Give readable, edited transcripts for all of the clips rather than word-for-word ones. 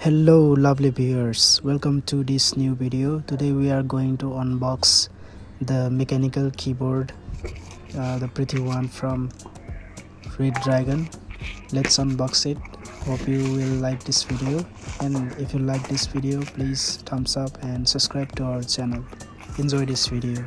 Hello lovely viewers, welcome to this new video. Today we are going to unbox the mechanical keyboard, the pretty one from Redragon. Let's unbox it. Hope you will like this video, and if you like this video, please thumbs up and subscribe to our channel. Enjoy this video.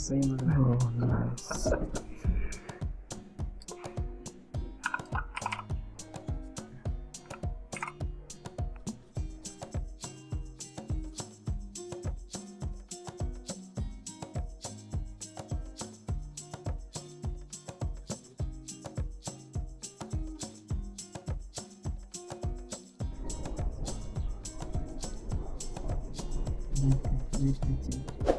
Oh, nice. Very pretty.